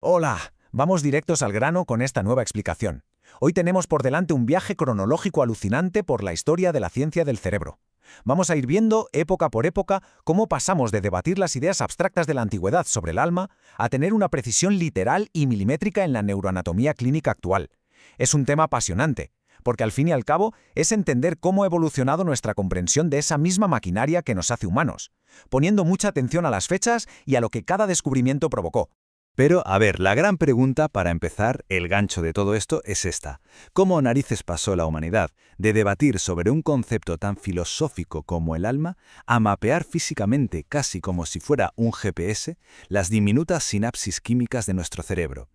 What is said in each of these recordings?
Hola, vamos directos al grano con esta nueva explicación. Hoy tenemos por delante un viaje cronológico alucinante por la historia de la ciencia del cerebro. Vamos a ir viendo, época por época, cómo pasamos de debatir las ideas abstractas de la antigüedad sobre el alma a tener una precisión literal y milimétrica en la neuroanatomía clínica actual. Es un tema apasionante, porque al fin y al cabo es entender cómo ha evolucionado nuestra comprensión de esa misma maquinaria que nos hace humanos, poniendo mucha atención a las fechas y a lo que cada descubrimiento provocó. Pero, a ver, la gran pregunta para empezar, el gancho de todo esto es esta. ¿Cómo narices pasó la humanidad de debatir sobre un concepto tan filosófico como el alma a mapear físicamente, casi como si fuera un GPS, las diminutas sinapsis químicas de nuestro cerebro?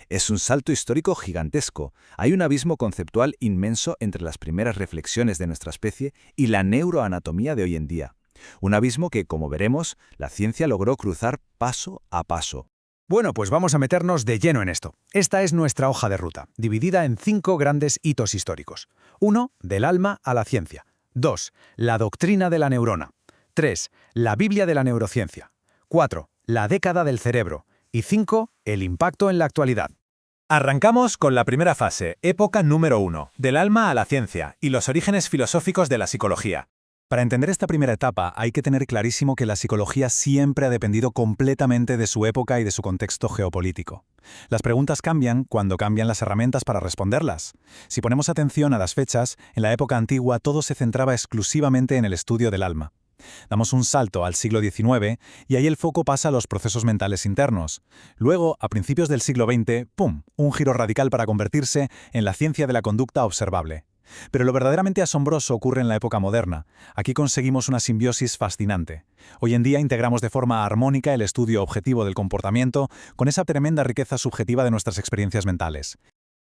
Es un salto histórico gigantesco. Hay un abismo conceptual inmenso entre las primeras reflexiones de nuestra especie y la neuroanatomía de hoy en día. Un abismo que, como veremos, la ciencia logró cruzar paso a paso. Bueno, pues vamos a meternos de lleno en esto. Esta es nuestra hoja de ruta, dividida en 5 grandes hitos históricos. 1. Del alma a la ciencia. 2. La doctrina de la neurona. 3. La Biblia de la neurociencia. 4. La década del cerebro. Y 5. El impacto en la actualidad. Arrancamos con la primera fase, época número 1, del alma a la ciencia y los orígenes filosóficos de la psicología. Para entender esta primera etapa hay que tener clarísimo que la psicología siempre ha dependido completamente de su época y de su contexto geopolítico. Las preguntas cambian cuando cambian las herramientas para responderlas. Si ponemos atención a las fechas, en la época antigua todo se centraba exclusivamente en el estudio del alma. Damos un salto al siglo XIX y ahí el foco pasa a los procesos mentales internos. Luego, a principios del siglo XX, ¡pum!, un giro radical para convertirse en la ciencia de la conducta observable. Pero lo verdaderamente asombroso ocurre en la época moderna. Aquí conseguimos una simbiosis fascinante. Hoy en día integramos de forma armónica el estudio objetivo del comportamiento con esa tremenda riqueza subjetiva de nuestras experiencias mentales.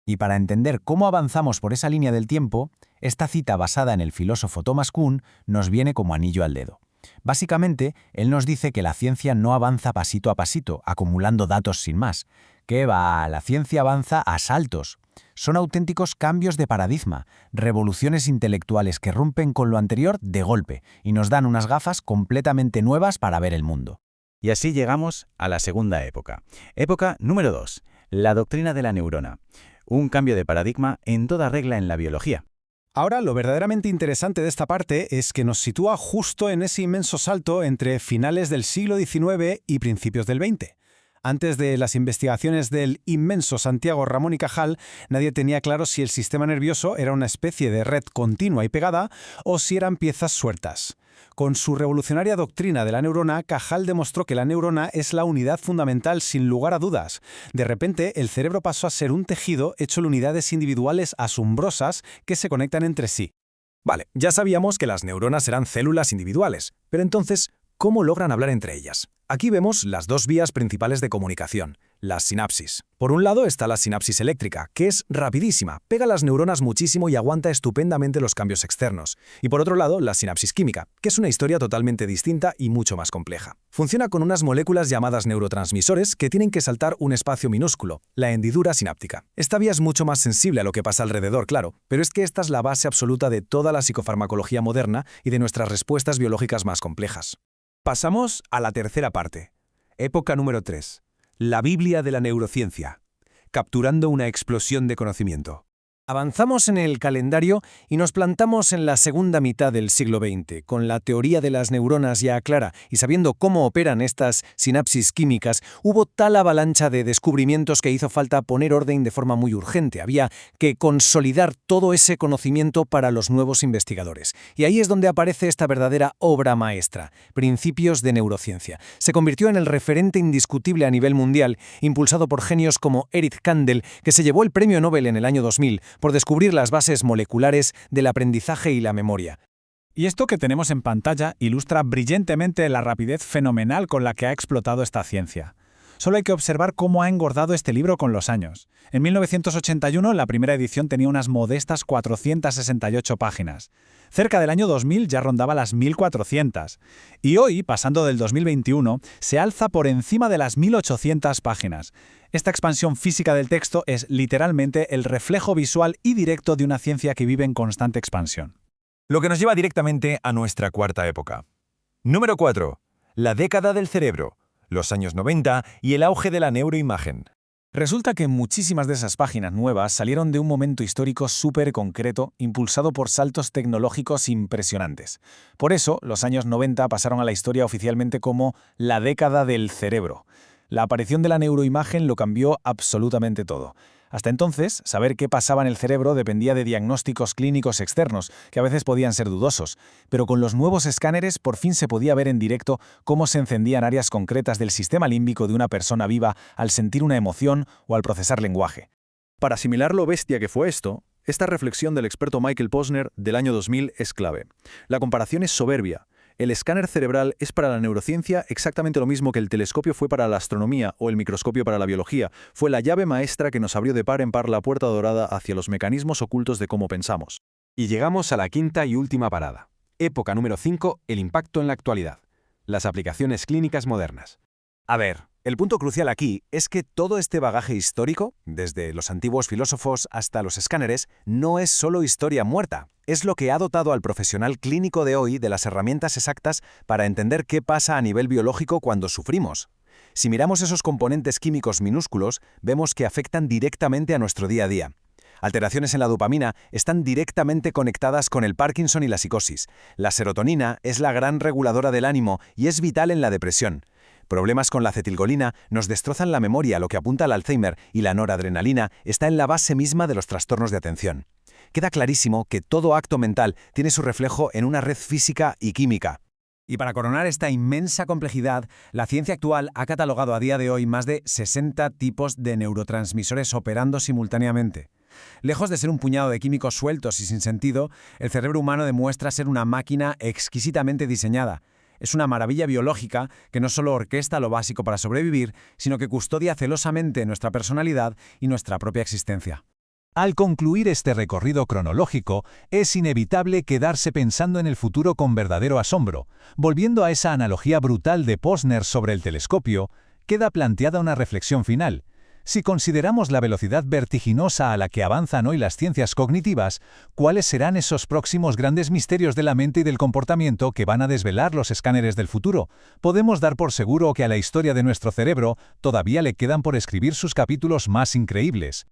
Y para entender cómo avanzamos por esa línea del tiempo, esta cita basada en el filósofo Thomas Kuhn nos viene como anillo al dedo. Básicamente, él nos dice que la ciencia no avanza pasito a pasito, acumulando datos sin más. Que va, la ciencia avanza a saltos. Son auténticos cambios de paradigma, revoluciones intelectuales que rompen con lo anterior de golpe y nos dan unas gafas completamente nuevas para ver el mundo. Y así llegamos a la segunda época. Época número 2, la doctrina de la neurona. Un cambio de paradigma en toda regla en la biología. Ahora, lo verdaderamente interesante de esta parte es que nos sitúa justo en ese inmenso salto entre finales del siglo XIX y principios del XX. Antes de las investigaciones del inmenso Santiago Ramón y Cajal, nadie tenía claro si el sistema nervioso era una especie de red continua y pegada o si eran piezas sueltas. Con su revolucionaria doctrina de la neurona, Cajal demostró que la neurona es la unidad fundamental sin lugar a dudas. De repente, el cerebro pasó a ser un tejido hecho de unidades individuales asombrosas que se conectan entre sí. Vale, ya sabíamos que las neuronas eran células individuales, pero entonces, ¿cómo logran hablar entre ellas? Aquí vemos las dos vías principales de comunicación, las sinapsis. Por un lado está la sinapsis eléctrica, que es rapidísima, pega las neuronas muchísimo y aguanta estupendamente los cambios externos. Y por otro lado, la sinapsis química, que es una historia totalmente distinta y mucho más compleja. Funciona con unas moléculas llamadas neurotransmisores que tienen que saltar un espacio minúsculo, la hendidura sináptica. Esta vía es mucho más sensible a lo que pasa alrededor, claro, pero es que esta es la base absoluta de toda la psicofarmacología moderna y de nuestras respuestas biológicas más complejas. Pasamos a la tercera parte. Época número 3. La Biblia de la neurociencia. Capturando una explosión de conocimiento. Avanzamos en el calendario y nos plantamos en la segunda mitad del siglo XX, con la teoría de las neuronas ya clara y sabiendo cómo operan estas sinapsis químicas, hubo tal avalancha de descubrimientos que hizo falta poner orden de forma muy urgente. Había que consolidar todo ese conocimiento para los nuevos investigadores. Y ahí es donde aparece esta verdadera obra maestra, Principios de Neurociencia. Se convirtió en el referente indiscutible a nivel mundial, impulsado por genios como Eric Kandel, que se llevó el premio Nobel en el año 2000, por descubrir las bases moleculares del aprendizaje y la memoria. Y esto que tenemos en pantalla ilustra brillantemente la rapidez fenomenal con la que ha explotado esta ciencia. Solo hay que observar cómo ha engordado este libro con los años. En 1981, la primera edición tenía unas modestas 468 páginas. Cerca del año 2000 ya rondaba las 1400. Y hoy, pasando del 2021, se alza por encima de las 1800 páginas. Esta expansión física del texto es literalmente el reflejo visual y directo de una ciencia que vive en constante expansión. Lo que nos lleva directamente a nuestra cuarta época. Número 4. La década del cerebro, los años 90 y el auge de la neuroimagen. Resulta que muchísimas de esas páginas nuevas salieron de un momento histórico súper concreto, impulsado por saltos tecnológicos impresionantes. Por eso, los años 90 pasaron a la historia oficialmente como la década del cerebro. La aparición de la neuroimagen lo cambió absolutamente todo. Hasta entonces, saber qué pasaba en el cerebro dependía de diagnósticos clínicos externos, que a veces podían ser dudosos, pero con los nuevos escáneres por fin se podía ver en directo cómo se encendían áreas concretas del sistema límbico de una persona viva al sentir una emoción o al procesar lenguaje. Para asimilar lo bestia que fue esto, esta reflexión del experto Michael Posner del año 2000 es clave. La comparación es soberbia. El escáner cerebral es para la neurociencia exactamente lo mismo que el telescopio fue para la astronomía o el microscopio para la biología. Fue la llave maestra que nos abrió de par en par la puerta dorada hacia los mecanismos ocultos de cómo pensamos. Y llegamos a la quinta y última parada. Época número 5, el impacto en la actualidad. Las aplicaciones clínicas modernas. A ver, el punto crucial aquí es que todo este bagaje histórico, desde los antiguos filósofos hasta los escáneres, no es solo historia muerta. Es lo que ha dotado al profesional clínico de hoy de las herramientas exactas para entender qué pasa a nivel biológico cuando sufrimos. Si miramos esos componentes químicos minúsculos, vemos que afectan directamente a nuestro día a día. Alteraciones en la dopamina están directamente conectadas con el Parkinson y la psicosis. La serotonina es la gran reguladora del ánimo y es vital en la depresión. Problemas con la acetilcolina nos destrozan la memoria, lo que apunta al Alzheimer, y la noradrenalina está en la base misma de los trastornos de atención. Queda clarísimo que todo acto mental tiene su reflejo en una red física y química. Y para coronar esta inmensa complejidad, la ciencia actual ha catalogado a día de hoy más de 60 tipos de neurotransmisores operando simultáneamente. Lejos de ser un puñado de químicos sueltos y sin sentido, el cerebro humano demuestra ser una máquina exquisitamente diseñada. Es una maravilla biológica que no solo orquesta lo básico para sobrevivir, sino que custodia celosamente nuestra personalidad y nuestra propia existencia. Al concluir este recorrido cronológico, es inevitable quedarse pensando en el futuro con verdadero asombro. Volviendo a esa analogía brutal de Posner sobre el telescopio, queda planteada una reflexión final. Si consideramos la velocidad vertiginosa a la que avanzan hoy las ciencias cognitivas, ¿cuáles serán esos próximos grandes misterios de la mente y del comportamiento que van a desvelar los escáneres del futuro? Podemos dar por seguro que a la historia de nuestro cerebro todavía le quedan por escribir sus capítulos más increíbles.